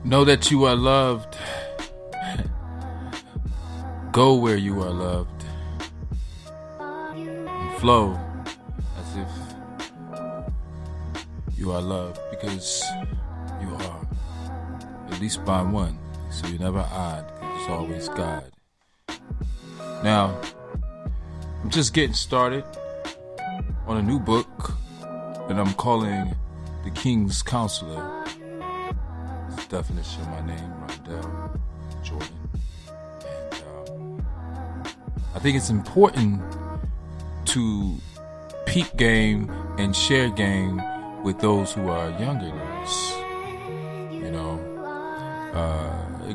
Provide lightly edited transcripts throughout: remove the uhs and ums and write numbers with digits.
Know that you are loved. Go where you are loved. And flow as if you are loved, because you are. At least by one. So you're never odd, because it's always God. Now, I'm just getting started on a new book that I'm calling The King's Counselor. It's the definition of my name, Rondell Jordan. And I think it's important to peep game and share game with those who are younger than us. You know,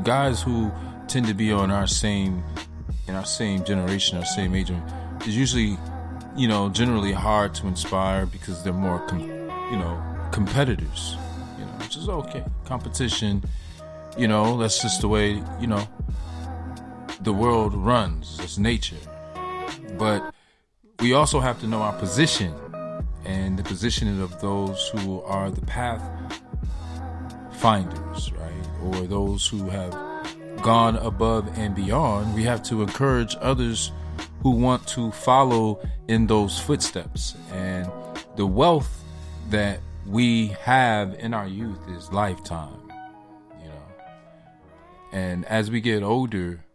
guys who tend to be in our same generation, our same age, is usually, generally hard to inspire because they're more, competitors, which is okay. Competition, that's just the way, the world runs. It's nature. But we also have to know our position and the positioning of those who are the path finders, right? Or those who have gone above and beyond. We have to encourage others who want to follow in those footsteps. And the wealth that we have in our youth is lifetime, And as we get older,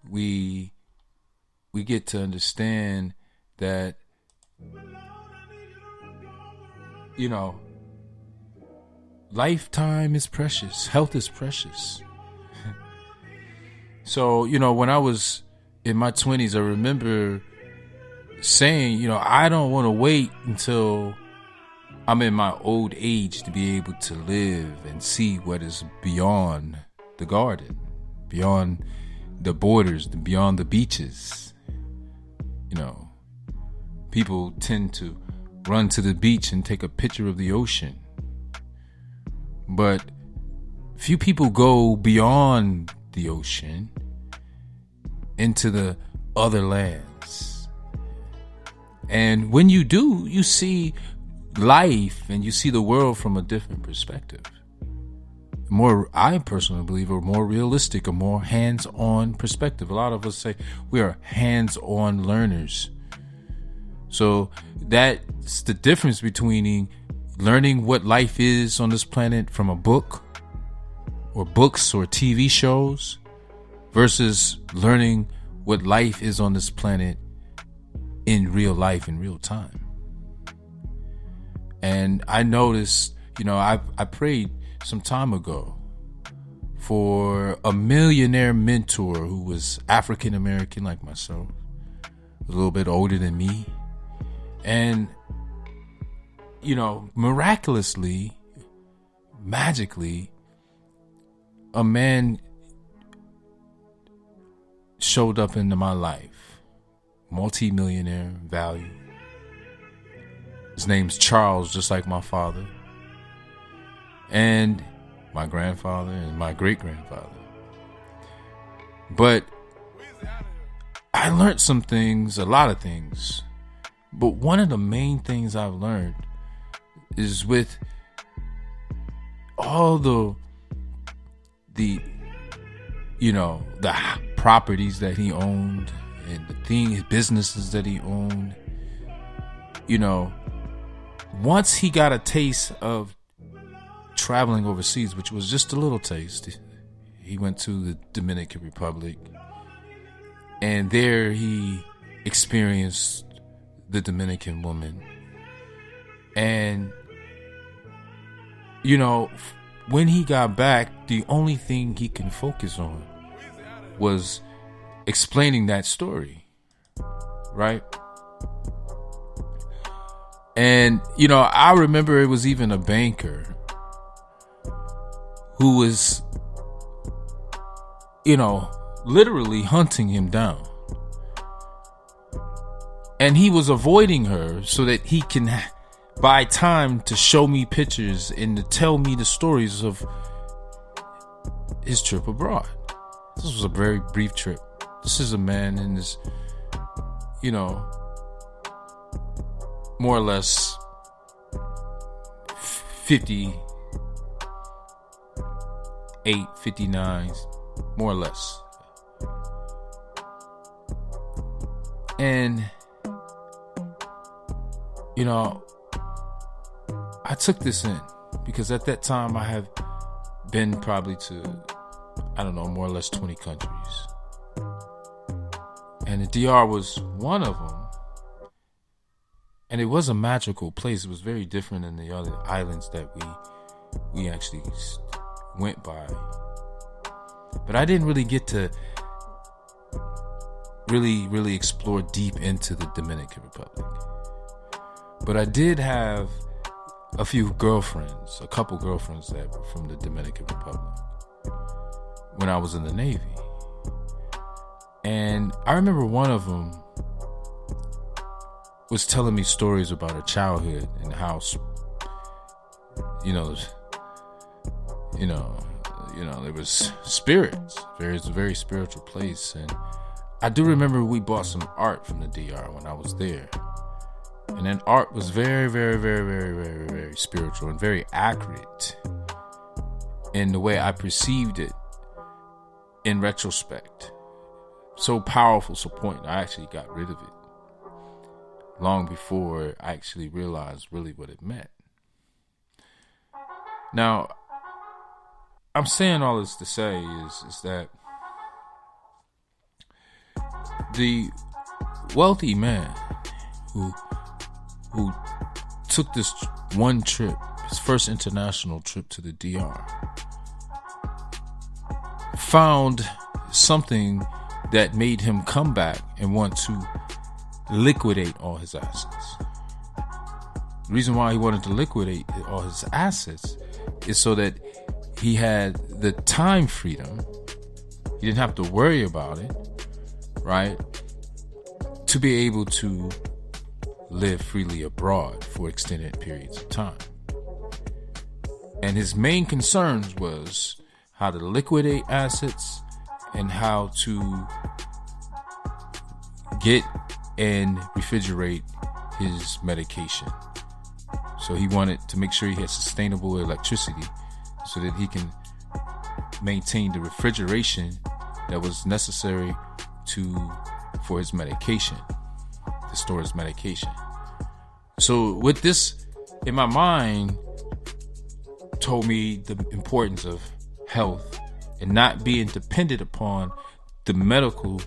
we get to understand that, lifetime is precious. Health is precious. So, when I was in my 20s, I remember saying, I don't want to wait until I'm in my old age to be able to live and see what is beyond the garden, beyond the borders, beyond the beaches. People tend to run to the beach and take a picture of the ocean. But few people go beyond the ocean into the other lands. And when you do, you see life and you see the world from a different perspective. I personally believe, a more realistic, a more hands-on perspective. A lot of us say we are hands-on learners. So that's the difference between learning what life is on this planet from a book or books or TV shows versus learning what life is on this planet in real life, in real time. And I noticed, I prayed some time ago for a millionaire mentor who was African American like myself, a little bit older than me. And, miraculously, magically, a man showed up into my life, multi-millionaire value. His name's Charles, just like my father, and my grandfather, and my great-grandfather. But I learned some things, a lot of things. But one of the main things I've learned is with all the properties that he owned and his businesses that he owned, once he got a taste of traveling overseas, which was just a little taste, he went to the Dominican Republic, and there he experienced the Dominican woman. And, when he got back, the only thing he can focus on was explaining that story, right? And, I remember it was even a banker who was, literally hunting him down. And he was avoiding her so that he can buy time to show me pictures and to tell me the stories of his trip abroad. This was a very brief trip. This is a man in his, more or less 50, 59, more or less. And, I took this in because at that time I have been probably to, more or less 20 countries. And the DR was one of them. And it was a magical place. It was very different than the other islands that we actually went by. But I didn't really get to really explore deep into the Dominican Republic. But I did have a couple girlfriends that were from the Dominican Republic when I was in the Navy. And I remember one of them was telling me stories about her childhood and how, there was spirits. It's a very spiritual place. And I do remember we bought some art from the DR when I was there. And then art was very, very, very, very, very, very spiritual and very accurate in the way I perceived it in retrospect. So powerful, so poignant. I actually got rid of it long before I actually realized really what it meant. Now, I'm saying all this to say is that the wealthy man who took this one trip, his first international trip to the DR, found something that made him come back and want to liquidate all his assets. The reason why he wanted to liquidate all his assets is so that he had the time freedom. He didn't have to worry about it, right? To be able to live freely abroad for extended periods of time. And his main concerns was how to liquidate assets and how to get and refrigerate his medication. So he wanted to make sure he had sustainable electricity so that he can maintain the refrigeration that was necessary for his medication, to store his medication. So with this in my mind, told me the importance of health and not being dependent upon the medical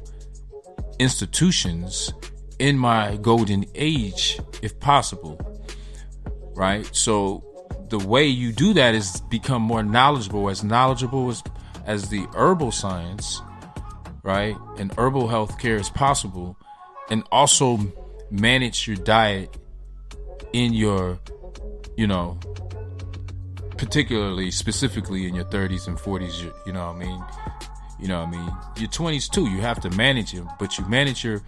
institutions in my golden age, if possible, right? So the way you do that is become more knowledgeable as the herbal science, right? And herbal healthcare is possible, and also manage your diet in your, specifically in your 30s and 40s, you know what I mean? Your 20s too, you have to manage it, but you manage your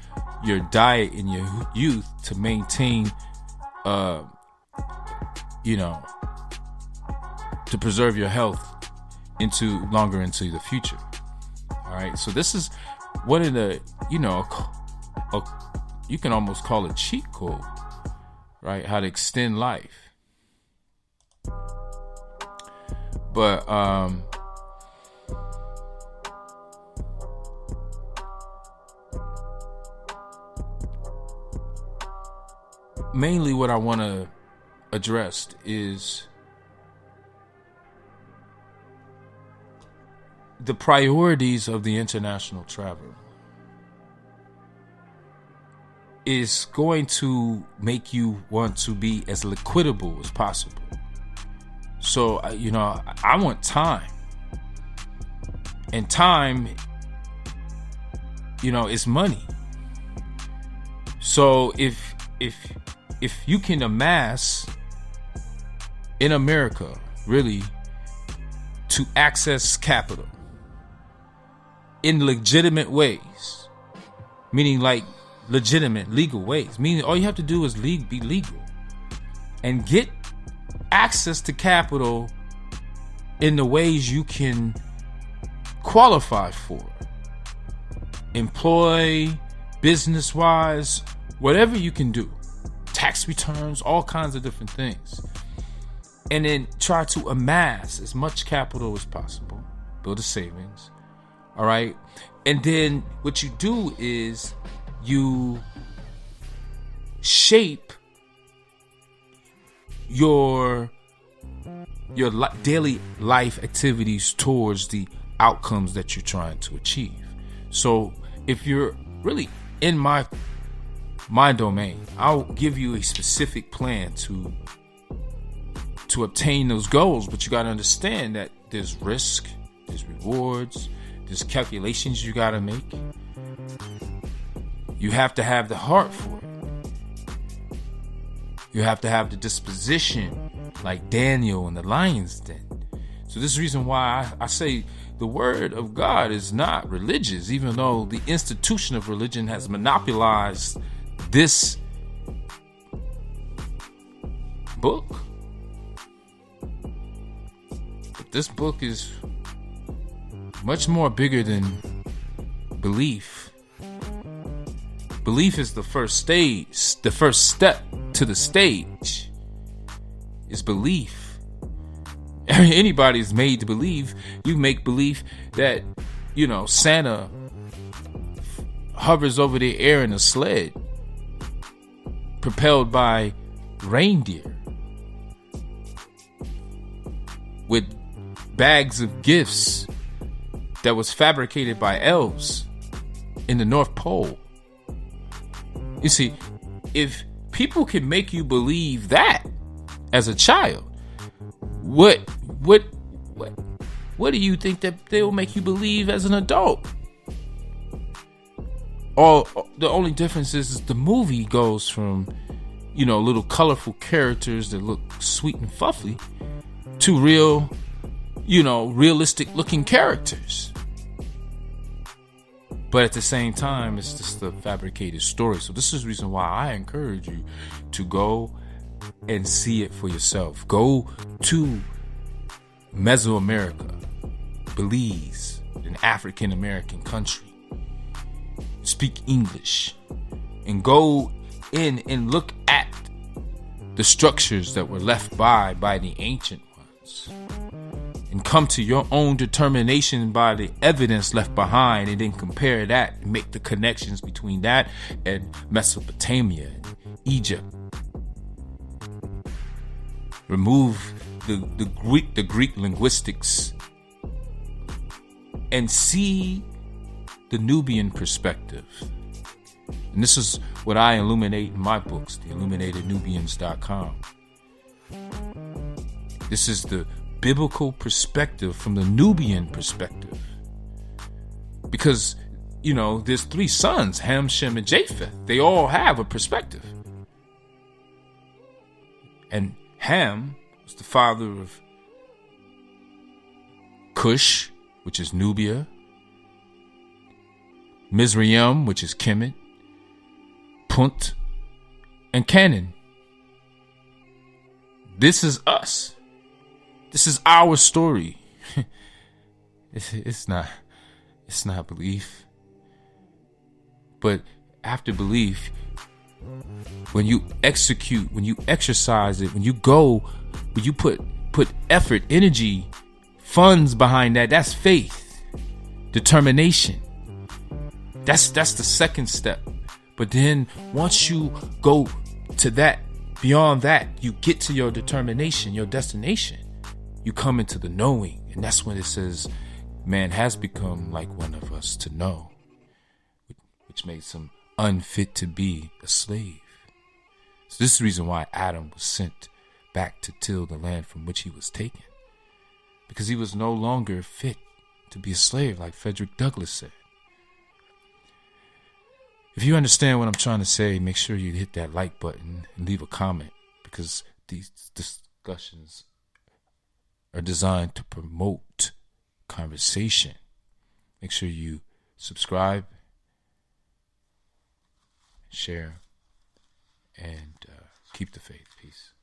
diet in your youth to maintain, to preserve your health longer into the future. All right. So this is one of the, you can almost call it cheat code, right? How to extend life. But, mainly what I want to address is the priorities of the international traveler is going to make you want to be as liquidable as possible. So, I want time. And time, is money. So if you can amass in America, really, to access capital in legitimate ways, meaning like legitimate legal ways, meaning all you have to do is be legal and get access to capital in the ways you can qualify for, employ, business wise, whatever you can do, tax returns, all kinds of different things, and then try to amass as much capital as possible build a savings. All right. And then what you do is you shape your daily life activities towards the outcomes that you're trying to achieve. So if you're really in my domain, I'll give you a specific plan to obtain those goals, but you got to understand that there's risk, there's rewards, there's calculations you got to make. You have to have the heart for it. You have to have the disposition like Daniel in the lion's den. So this is the reason why I say the word of God is not religious, even though the institution of religion has monopolized this book. But this book is much more bigger than belief. Belief is the first stage, the first step to the stage is belief. Anybody's made to believe. You make believe that, Santa hovers over the air in a sled propelled by reindeer with bags of gifts that was fabricated by elves in the North Pole. You see, if people can make you believe that as a child, what do you think that they will make you believe as an adult? Or the only difference is the movie goes from, little colorful characters that look sweet and fluffy to real, realistic looking characters. But at the same time, it's just a fabricated story. So this is the reason why I encourage you to go and see it for yourself. Go to Mesoamerica, Belize, an African American country. Speak English. And go in and look at the structures that were left by the ancient ones. And come to your own determination by the evidence left behind, and then compare that and make the connections between that and Mesopotamia, and Egypt. Remove the Greek linguistics and see the Nubian perspective. And this is what I illuminate in my books, the illuminatednubians.com. This is the biblical perspective from the Nubian perspective. Because, there's 3 sons, Ham, Shem, and Japheth. They all have a perspective. And Ham was the father of Cush, which is Nubia, Mizraim, which is Kemet, Punt, and Canaan. This is us. This is our story. It's not belief. But after belief, when you execute, when you exercise it, when you put effort, energy, funds behind that, that's faith, determination. That's the second step. But then once you go to that, beyond that, you get to your determination, your destination. You come into the knowing, and that's when it says man has become like one of us to know, which makes him unfit to be a slave. So this is the reason why Adam was sent back to till the land from which he was taken, because he was no longer fit to be a slave, like Frederick Douglass said. If you understand what I'm trying to say, make sure you hit that like button and leave a comment, because these discussions are designed to promote conversation. Make sure you subscribe, share, and keep the faith. Peace.